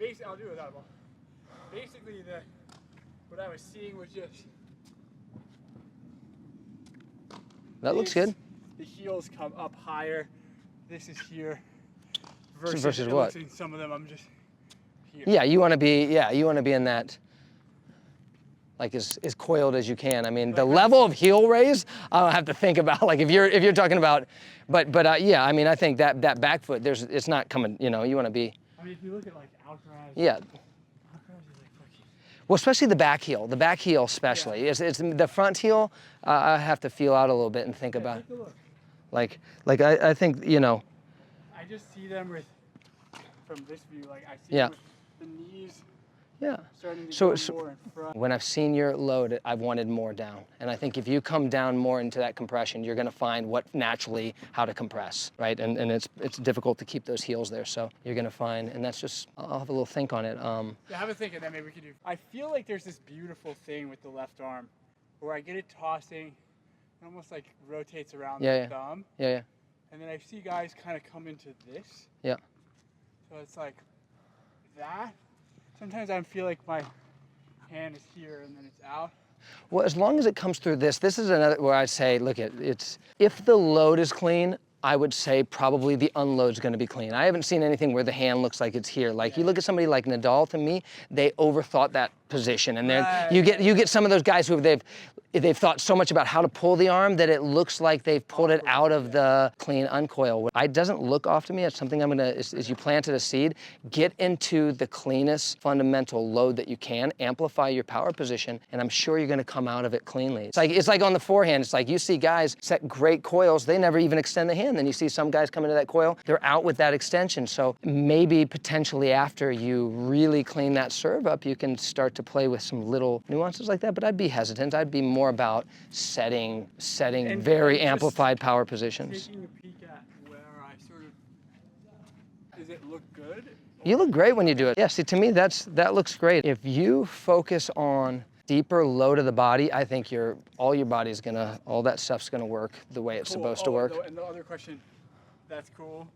basically, I'll do it without a ball. Basically, what I was seeing was just that looks good. The heels come up higher. This is here. Versus what? Some of them I'm just here. Yeah, you want to be. Yeah, you want to be in that. Like as coiled as you can. I mean, like the level of heel raise, I don't have to think about. Like if you're talking about, but yeah, I mean, I think that back foot, it's not coming. You know, you want to be. I mean, if you look at like Alcaraz. Yeah. Alcaraz is like fucking. Well, especially the back heel. The back heel, especially. Yeah. It's the front heel. I have to feel out a little bit and think about. Take a look. Like I think you know. I just see them from this view. Like I see them with the knees. Yeah. So more in front. When I've seen your load, I've wanted more down. And I think if you come down more into that compression, you're gonna find how to compress, right? And it's difficult to keep those heels there. So you're gonna find, and that's just, I'll have a little think on it. Yeah, have a think and then maybe we could do. I feel like there's this beautiful thing with the left arm where I get it tossing, it almost like rotates around the thumb. Yeah. And then I see guys kind of come into this. Yeah. So it's like that. Sometimes I feel like my hand is here and then it's out. Well, as long as it comes through this is another where I'd say, look, if the load is clean, I would say probably the unload's gonna be clean. I haven't seen anything where the hand looks like it's here. Like you look at somebody like Nadal, to me, they overthought that position. And then you get some of those guys who they've thought so much about how to pull the arm that it looks like they've pulled it out of the clean uncoil. It doesn't look off to me. It's something as you planted a seed, get into the cleanest fundamental load that you can, amplify your power position, and I'm sure you're gonna come out of it cleanly. It's like on the forehand, it's like you see guys set great coils, they never even extend the hand. Then you see some guys come into that coil, they're out with that extension. So maybe potentially after you really clean that serve up, you can start to play with some little nuances like that, but I'd be hesitant. I'd be more about setting very amplified power positions. Taking a peek at where I sort of, does it look good? You look great when you do it. Yeah, see, to me, that looks great. If you focus on deeper low to the body, I think all that stuff's gonna work the way it's supposed to work. And the other question, that's cool.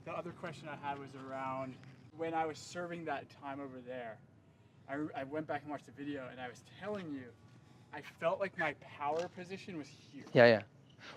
The other question I had was around when I was serving that time over there. I went back and watched the video and I was telling you, I felt like my power position was here. Yeah.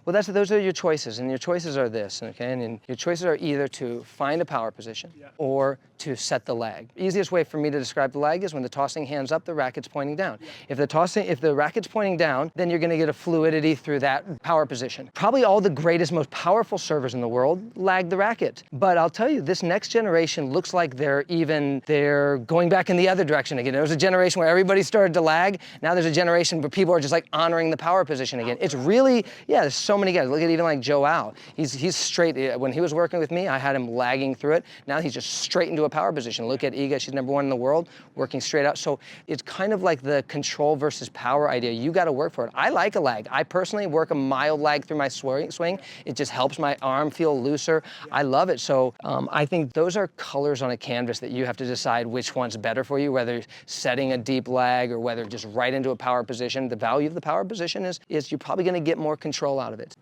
Well, those are your choices, and your choices are this, okay? And your choices are either to find a power position or to set the lag. Easiest way for me to describe the lag is when the tossing hand's up, the racket's pointing down. Yeah. If the racket's pointing down, then you're gonna get a fluidity through that power position. Probably all the greatest, most powerful servers in the world lag the racket. But I'll tell you, this next generation looks like they're going back in the other direction again. There was a generation where everybody started to lag. Now there's a generation where people are just like honoring the power position again. It's really, there's so many guys. Look at even like Joao. He's straight. When he was working with me, I had him lagging through it. Now he's just straight into a power position. Look at Iga, she's #1 in the world, working straight out. So it's kind of like the control versus power idea. You got to work for it. I like a lag. I personally work a mild lag through my swing. It just helps my arm feel looser. I love it. So I think those are colors on a canvas that you have to decide which one's better for you, whether setting a deep lag or whether just right into a power position. The value of the power position is you're probably going to get more control out of it.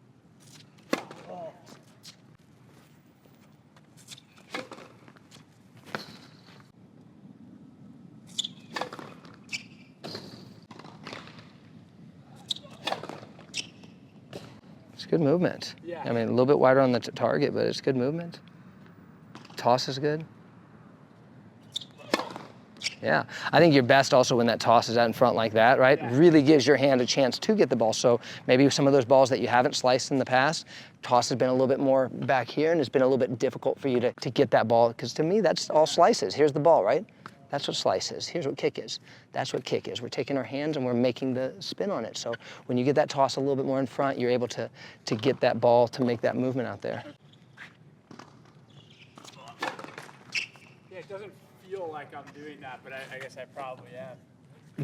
Good movement. Yeah. I mean, a little bit wider on the target, but it's good movement. Toss is good. Yeah, I think you're best also when that toss is out in front like that, right? Yeah. Really gives your hand a chance to get the ball. So maybe some of those balls that you haven't sliced in the past, toss has been a little bit more back here and it's been a little bit difficult for you to get that ball, because to me, that's all slices. Here's the ball, right? That's what slice is. Here's what kick is. That's what kick is. We're taking our hands and we're making the spin on it. So when you get that toss a little bit more in front, you're able to get that ball to make that movement out there. Yeah, it doesn't feel like I'm doing that, but I guess I probably am.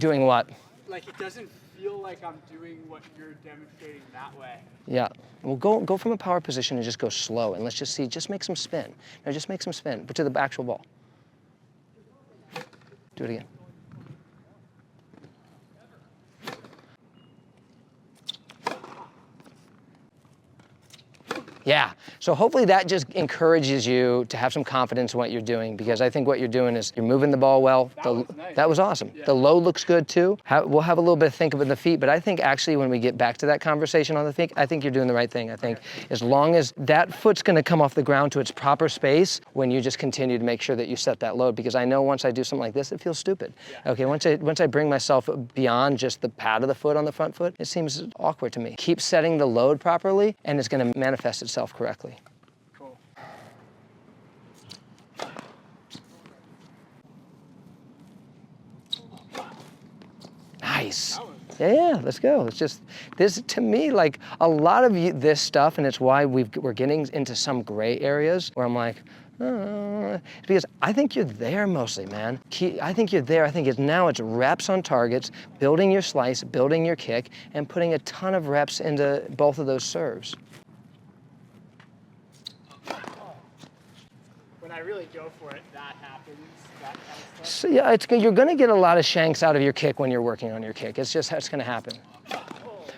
Doing what? Like it doesn't feel like I'm doing what you're demonstrating that way. Yeah. Well, go from a power position and just go slow, and let's just see. Just make some spin. No, just make some spin, but to the actual ball. Do it again. Yeah, so hopefully that just encourages you to have some confidence in what you're doing, because I think what you're doing is you're moving the ball well. That was nice. That was awesome. Yeah. The load looks good too. We'll have a little bit of think about the feet, but I think actually when we get back to that conversation on the feet, I think you're doing the right thing. I think as long as that foot's gonna come off the ground to its proper space when you just continue to make sure that you set that load, because I know once I do something like this, it feels stupid. Yeah. Okay, once I bring myself beyond just the pad of the foot on the front foot, it seems awkward to me. Keep setting the load properly and it's gonna manifest itself correctly. Cool. Nice. Yeah, let's go. It's just, this to me, like a lot of this stuff, and it's why we're getting into some gray areas where I'm like, because I think you're there mostly, man. I think you're there. I think now it's reps on targets, building your slice, building your kick, and putting a ton of reps into both of those serves. When I really go for it, that happens, that kind of stuff. So yeah, you're gonna get a lot of shanks out of your kick when you're working on your kick. It's just how it's gonna happen.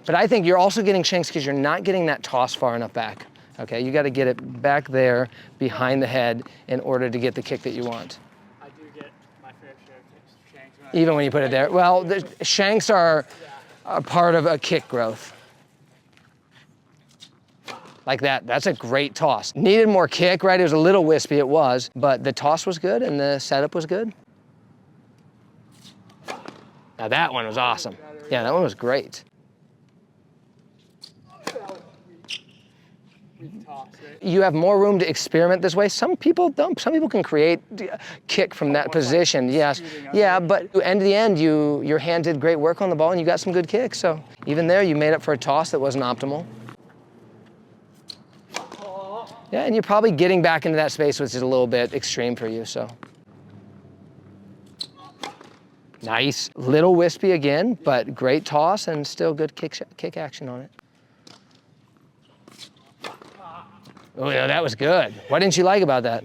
But I think you're also getting shanks because you're not getting that toss far enough back. Okay, you gotta get it back there behind the head in order to get the kick that you want. I do get my fair share of shanks. Even when you put it there. Well, the shanks are a part of a kick growth. Like that, that's a great toss. Needed more kick, right? It was a little wispy, it was, but the toss was good and the setup was good. Now that one was awesome. Yeah, that one was great. You have more room to experiment this way. Some people don't. Some people can create kick from that position. Yes, yeah, but at the end, your hand did great work on the ball and you got some good kicks. So even there, you made up for a toss that wasn't optimal. Yeah, and you're probably getting back into that space, which is a little bit extreme for you, so. Nice. Little wispy again, but great toss and still good kick action on it. Oh, yeah, that was good. What didn't you like about that?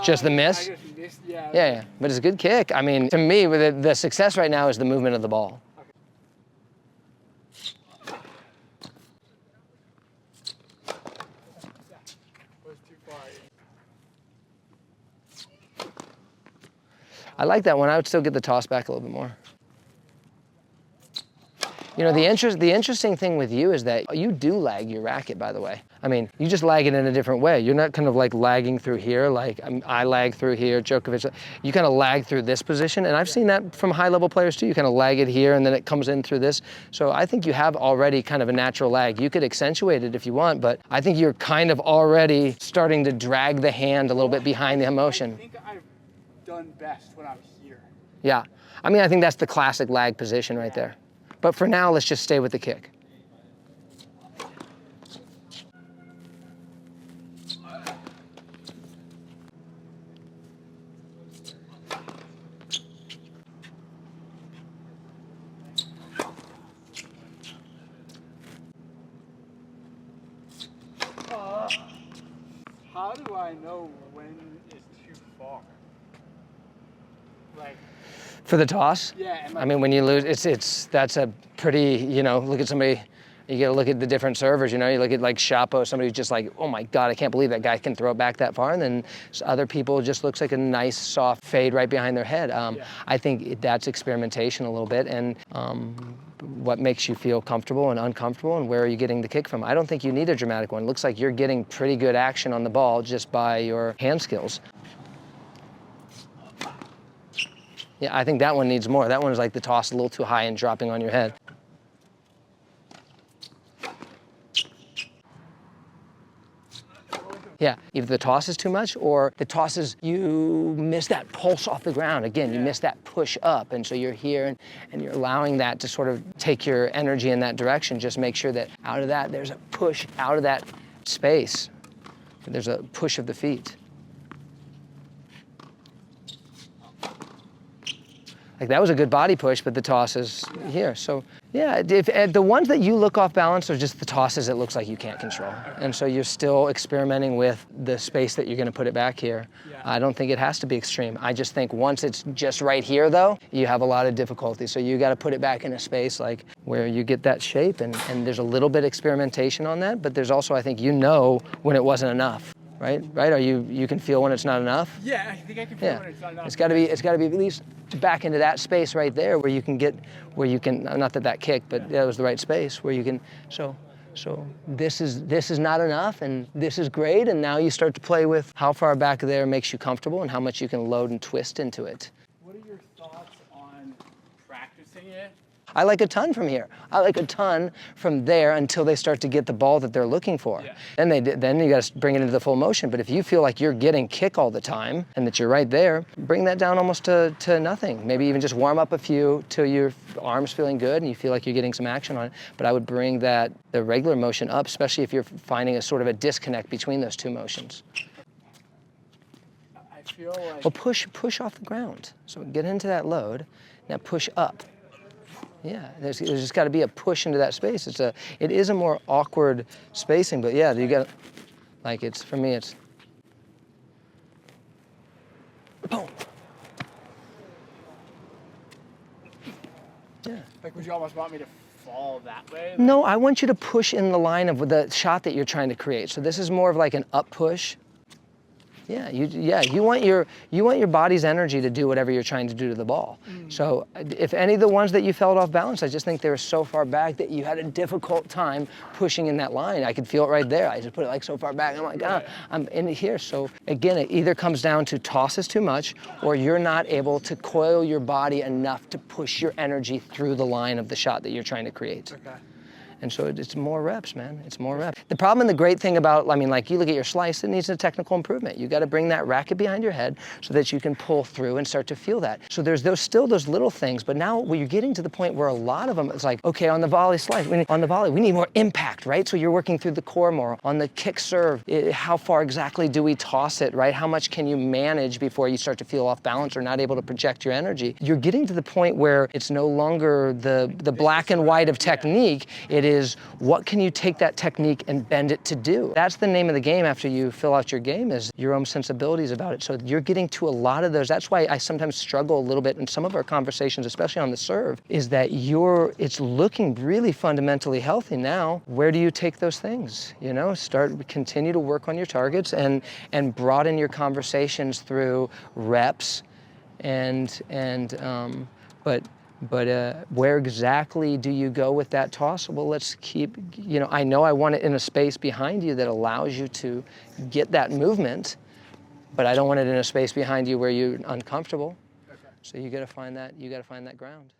Just the miss? I just missed, yeah. Yeah, but it's a good kick. I mean, to me, the success right now is the movement of the ball. I like that one. I would still get the toss back a little bit more. You know, the interesting thing with you is that you do lag your racket, by the way. I mean, you just lag it in a different way. You're not kind of like lagging through here, like I lag through here, Djokovic. You kind of lag through this position, and I've seen that from high-level players too. You kind of lag it here, and then it comes in through this. So I think you have already kind of a natural lag. You could accentuate it if you want, but I think you're kind of already starting to drag the hand a little bit behind the emotion. I think I've done best when I'm here. Yeah, I mean, I think that's the classic lag position right there. But for now, let's just stay with the kick. How do I know when it's too far? Like, for the toss? Yeah. I mean, when you lose, that's a pretty, you know, look at somebody, you gotta look at the different servers, you know, you look at like Shapo, somebody who's just like, oh my God, I can't believe that guy can throw it back that far. And then other people, it just looks like a nice soft fade right behind their head. I think that's experimentation a little bit, and what makes you feel comfortable and uncomfortable, and where are you getting the kick from? I don't think you need a dramatic one. It looks like you're getting pretty good action on the ball just by your hand skills. Yeah, I think that one needs more. That one is like the toss a little too high and dropping on your head. Yeah, either the toss is too much or the toss is, you miss that pulse off the ground. Again, you miss that push up, and so you're here and you're allowing that to sort of take your energy in that direction. Just make sure that out of that, there's a push out of that space. There's a push of the feet. Like that was a good body push, but the toss is here. So yeah, if the ones that you look off balance are just the tosses it looks like you can't control. And so you're still experimenting with the space that you're gonna put it back here. Yeah. I don't think it has to be extreme. I just think once it's just right here though, you have a lot of difficulty. So you gotta put it back in a space like where you get that shape and there's a little bit experimentation on that, but there's also, I think you know when it wasn't enough. Right? Are you can feel when it's not enough? Yeah, I think I can feel when it's not enough. It's got to be at least back into that space right there where you can not that kick, but that was the right space where you can so this is not enough and this is great, and now you start to play with how far back there makes you comfortable and how much you can load and twist into it. What are your thoughts on practicing it? I like a ton from here. I like a ton from there until they start to get the ball that they're looking for. Yeah. Then you got to bring it into the full motion. But if you feel like you're getting kick all the time and that you're right there, bring that down almost to nothing. Maybe even just warm up a few till your arm's feeling good and you feel like you're getting some action on it. But I would bring the regular motion up, especially if you're finding a sort of a disconnect between those two motions. I feel like... Well, push off the ground. So get into that load. Now push up. Yeah, there's just got to be a push into that space. It is a more awkward spacing, but yeah, you got, like for me it's, boom. Yeah. Like, would you almost want me to fall that way? No, I want you to push in the line of the shot that you're trying to create. So this is more of like an up push. Yeah, you want your body's energy to do whatever you're trying to do to the ball. So if any of the ones that you felt off balance, I just think they were so far back that you had a difficult time pushing in that line. I could feel it right there. I just put it like so far back. I'm like, I'm in here. So again, it either comes down to tosses too much or you're not able to coil your body enough to push your energy through the line of the shot that you're trying to create. Okay. And so it's more reps, man. It's more reps. The problem and the great thing about, I mean, like you look at your slice, it needs a technical improvement. You got to bring that racket behind your head so that you can pull through and start to feel that. So there's still those little things, but now you're getting to the point where a lot of them, it's like, okay, on the volley slice, we need more impact, right? So you're working through the core more. On the kick serve, how far exactly do we toss it, right? How much can you manage before you start to feel off balance or not able to project your energy? You're getting to the point where it's no longer the black and white of technique. It is, what can you take that technique and bend it to do? That's the name of the game after you fill out your game, is your own sensibilities about it. So you're getting to a lot of those. That's why I sometimes struggle a little bit in some of our conversations, especially on the serve, is that it's looking really fundamentally healthy now. Where do you take those things? You know, continue to work on your targets and broaden your conversations through reps but where exactly do you go with that toss? Well, let's keep, I know I want it in a space behind you that allows you to get that movement, but I don't want it in a space behind you where you're uncomfortable. Okay. So you got to find that ground.